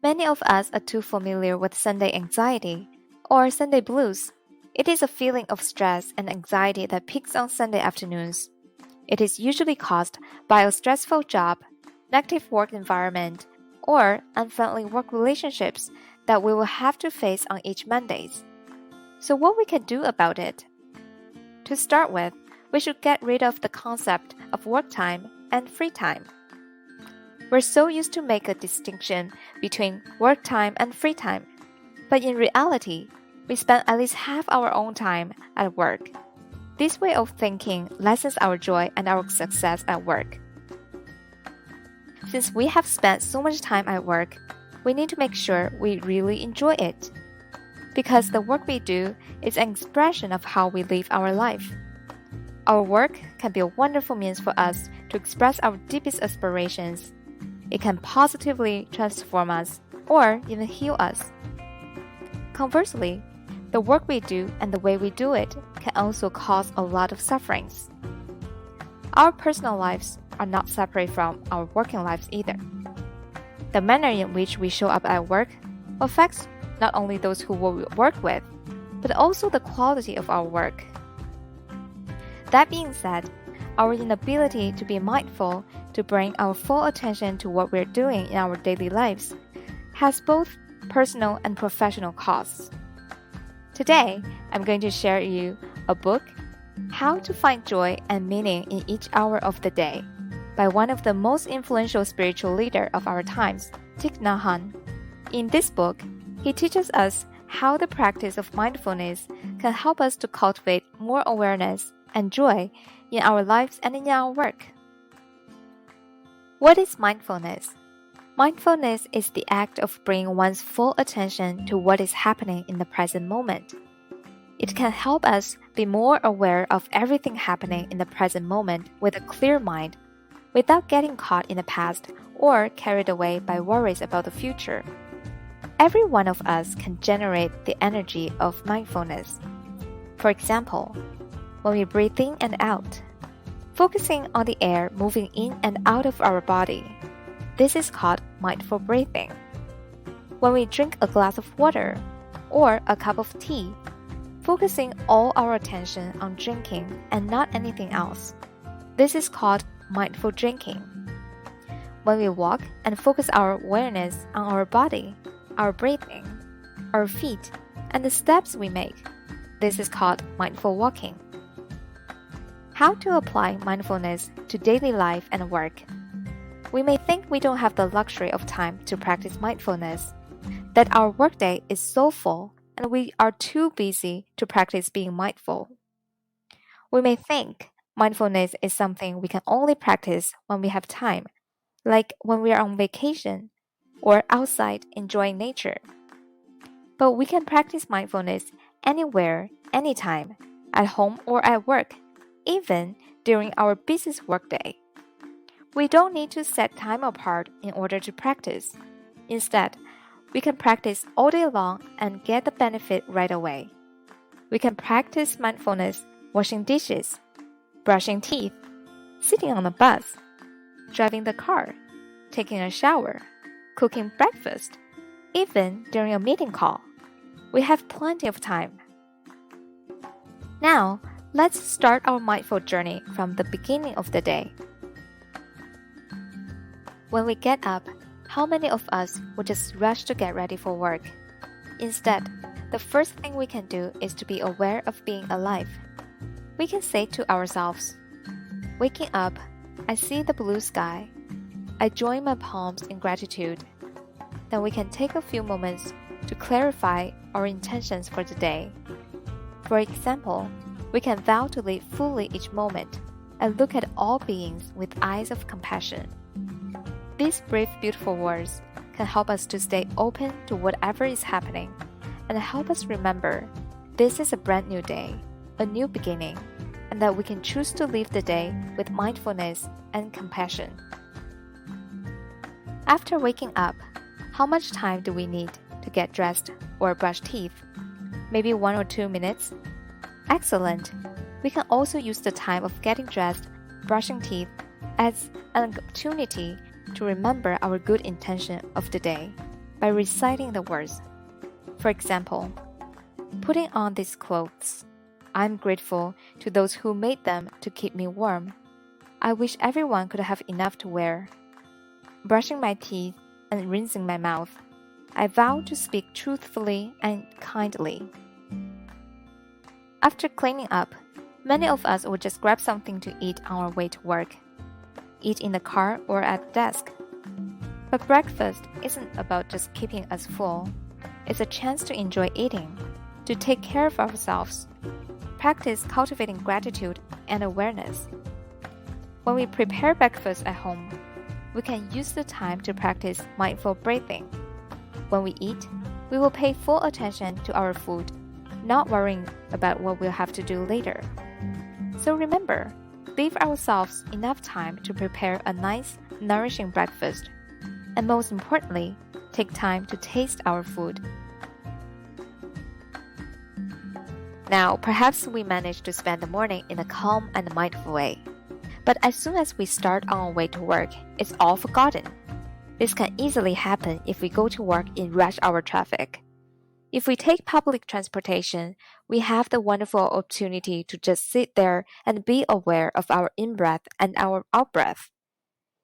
Many of us are too familiar with Sunday anxiety or Sunday blues. It is a feeling of stress and anxiety that peaks on Sunday afternoons. It is usually caused by a stressful job, negative work environment, or unfriendly work relationships that we will have to face on each Mondays. So what we can do about it? To start with, we should get rid of the concept of work time and free time. We're so used to make a distinction between work time and free time, but in reality, we spend at least half our own time at work. This way of thinking lessens our joy and our success at work. Since we have spent so much time at work, we need to make sure we really enjoy it. Because the work we do is an expression of how we live our life. Our work can be a wonderful means for us to express our deepest aspirations. It can positively transform us or even heal us. Conversely, the work we do and the way we do it can also cause a lot of sufferings. Our personal lives are not separate from our working lives either. The manner in which we show up at work affects not only those who we work with, but also the quality of our work. That being said, our inability to be mindful to bring our full attention to what we're doing in our daily lives has both personal and professional costs. Today, I'm going to share you a book, How to Find Joy and Meaning in Each Hour of the Day, by one of the most influential spiritual leaders of our times, Thich Nhat Hanh. In this book, he teaches us how the practice of mindfulness can help us to cultivate more awareness and joy in our lives and in our work. What is mindfulness? Mindfulness is the act of bringing one's full attention to what is happening in the present moment. It can help us be more aware of everything happening in the present moment with a clear mind, without getting caught in the past or carried away by worries about the future. Every one of us can generate the energy of mindfulness. For example, when we breathe in and out, focusing on the air moving in and out of our body. This is called mindful breathing. When we drink a glass of water or a cup of tea, focusing all our attention on drinking and not anything else. This is called mindful drinking. When we walk and focus our awareness on our body, our breathing, our feet, and the steps we make, this is called mindful walking. How to apply mindfulness to daily life and work? We may think we don't have the luxury of time to practice mindfulness, that our workday is so full and we are too busy to practice being mindful. We may think mindfulness is something we can only practice when we have time, like when we are on vacation or outside enjoying nature. But we can practice mindfulness anywhere, anytime, at home or at work, even during our busiest workday. We don't need to set time apart in order to practice. Instead, we can practice all day long and get the benefit right away. We can practice mindfulness washing dishes, brushing teeth, sitting on the bus, driving the car, taking a shower, cooking breakfast, even during a meeting call. We have plenty of time. Now, let's start our mindful journey from the beginning of the day. When we get up, how many of us would just rush to get ready for work? Instead, the first thing we can do is to be aware of being alive. We can say to ourselves, waking up, I see the blue sky. I join my palms in gratitude. Then we can take a few moments to clarify our intentions for the day. For example, we can vow to live fully each moment and look at all beings with eyes of compassion. These brief, beautiful words can help us to stay open to whatever is happening and help us remember this is a brand new day, a new beginning, and that we can choose to live the day with mindfulness and compassion. After waking up, how much time do we need to get dressed or brush teeth? Maybe 1 or 2 minutes? Excellent! We can also use the time of getting dressed, brushing teeth, as an opportunity to remember our good intention of the day. by reciting the words. For example, putting on these clothes. I'm grateful to those who made them to keep me warm. I wish everyone could have enough to wear. Brushing my teeth and rinsing my mouth. I vow to speak truthfully and kindly. After cleaning up, many of us would just grab something to eat on our way to work. Eat in the car or at the desk. But breakfast isn't about just keeping us full. It's a chance to enjoy eating, to take care of ourselves, practice cultivating gratitude and awareness. When we prepare breakfast at home, we can use the time to practice mindful breathing. When we eat, we will pay full attention to our food, not worrying about what we'll have to do later. So remember, leave ourselves enough time to prepare a nice, nourishing breakfast. And most importantly, take time to taste our food. Now, perhaps we managed to spend the morning in a calm and mindful way. But as soon as we start on our way to work, it's all forgotten. This can easily happen if we go to work in rush hour traffic. If we take public transportation, we have the wonderful opportunity to just sit there and be aware of our in-breath and our out-breath.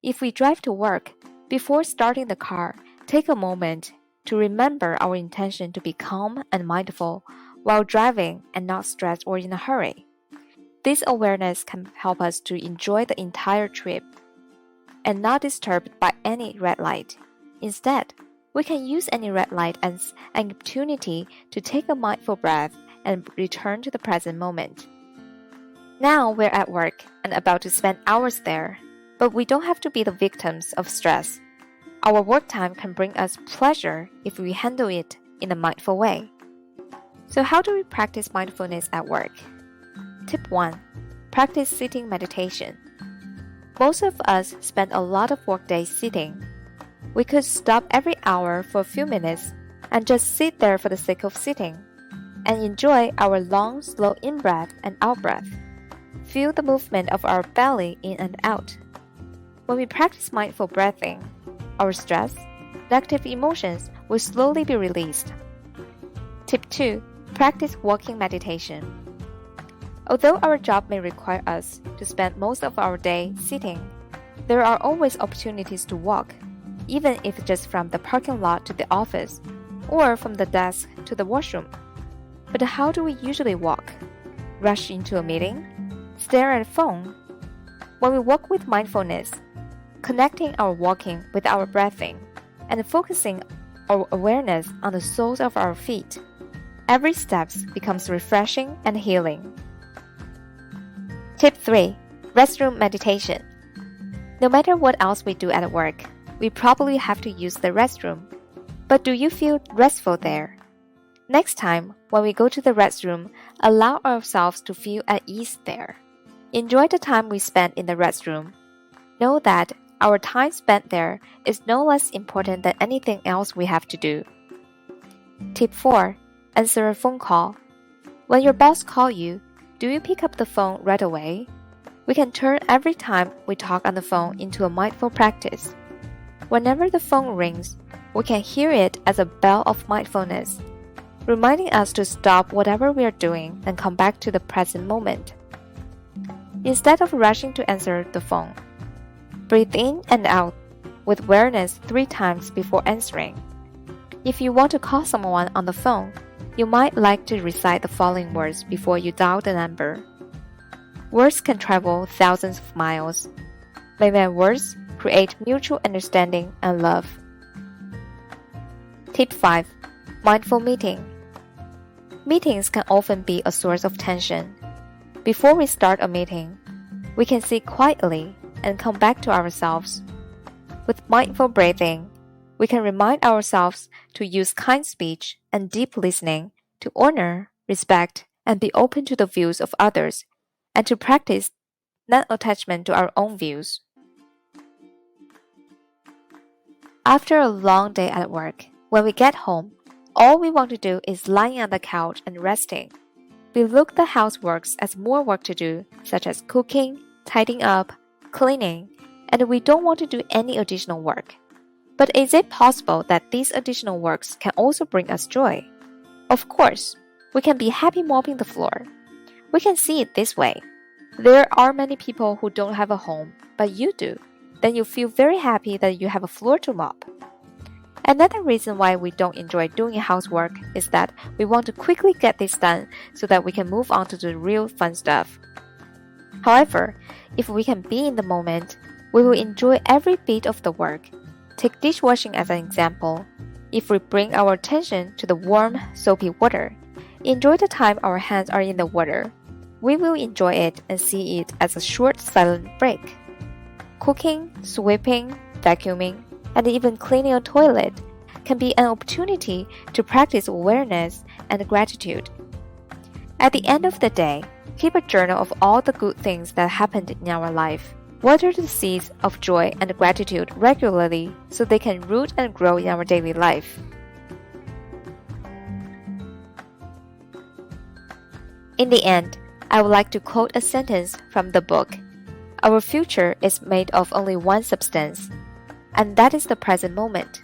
If we drive to work, before starting the car, take a moment to remember our intention to be calm and mindful while driving and not stressed or in a hurry. This awareness can help us to enjoy the entire trip and not disturbed by any red light. Instead, we can use any red light as an opportunity to take a mindful breath and return to the present moment. Now we're at work and about to spend hours there, but we don't have to be the victims of stress. Our work time can bring us pleasure if we handle it in a mindful way. So how do we practice mindfulness at work? Tip 1. Practice sitting meditation. Most of us spend a lot of workdays sitting. We could stop every hour for a few minutes and just sit there for the sake of sitting and enjoy our long, slow in-breath and out-breath. Feel the movement of our belly in and out. When we practice mindful breathing, our stress, negative emotions will slowly be released. Tip 2. Practice walking meditation. Although our job may require us to spend most of our day sitting, there are always opportunities to walk, even if just from the parking lot to the office or from the desk to the washroom. But how do we usually walk? Rush into a meeting? Stare at a phone? When we walk with mindfulness, connecting our walking with our breathing, and focusing our awareness on the soles of our feet, every step becomes refreshing and healing. Tip 3. Restroom Meditation. No matter what else we do at work, we probably have to use the restroom. But do you feel restful there? Next time, when we go to the restroom, allow ourselves to feel at ease there. Enjoy the time we spend in the restroom. Know that our time spent there is no less important than anything else we have to do. Tip 4. Answer a phone call. When your boss calls you, do you pick up the phone right away? We can turn every time we talk on the phone into a mindful practice. Whenever the phone rings, we can hear it as a bell of mindfulness, reminding us to stop whatever we are doing and come back to the present moment. Instead of rushing to answer the phone, breathe in and out with awareness 3 times before answering. If you want to call someone on the phone, you might like to recite the following words before you dial the number. Words can travel thousands of miles. May my words create mutual understanding and love. Tip 5. Mindful meeting. Meetings can often be a source of tension. Before we start a meeting, we can sit quietly and come back to ourselves. With mindful breathing, we can remind ourselves to use kind speech and deep listening to honor, respect, and be open to the views of others, and to practice non-attachment to our own views. After a long day at work, when we get home, all we want to do is lying on the couch and resting. We look at the houseworks as more work to do, such as cooking, tidying up, cleaning, and we don't want to do any additional work. But is it possible that these additional works can also bring us joy? Of course, we can be happy mopping the floor. We can see it this way. There are many people who don't have a home, but you do. Then you feel very happy that you have a floor to mop. Another reason why we don't enjoy doing housework is that we want to quickly get this done so that we can move on to the real fun stuff. However, if we can be in the moment, we will enjoy every bit of the work. Take dishwashing as an example. If we bring our attention to the warm, soapy water, enjoy the time our hands are in the water, we will enjoy it and see it as a short silent break. Cooking, sweeping, vacuuming, and even cleaning a toilet can be an opportunity to practice awareness and gratitude. At the end of the day, keep a journal of all the good things that happened in our life. Water the seeds of joy and gratitude regularly so they can root and grow in our daily life. In the end, I would like to quote a sentence from the book. Our future is made of only one substance, and that is the present moment.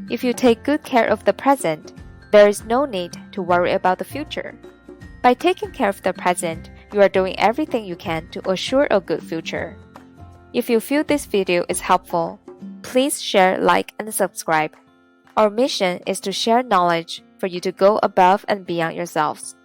If you take good care of the present, there is no need to worry about the future. By taking care of the present, you are doing everything you can to assure a good future. If you feel this video is helpful, please share, like, and subscribe. Our mission is to share knowledge for you to go above and beyond yourselves.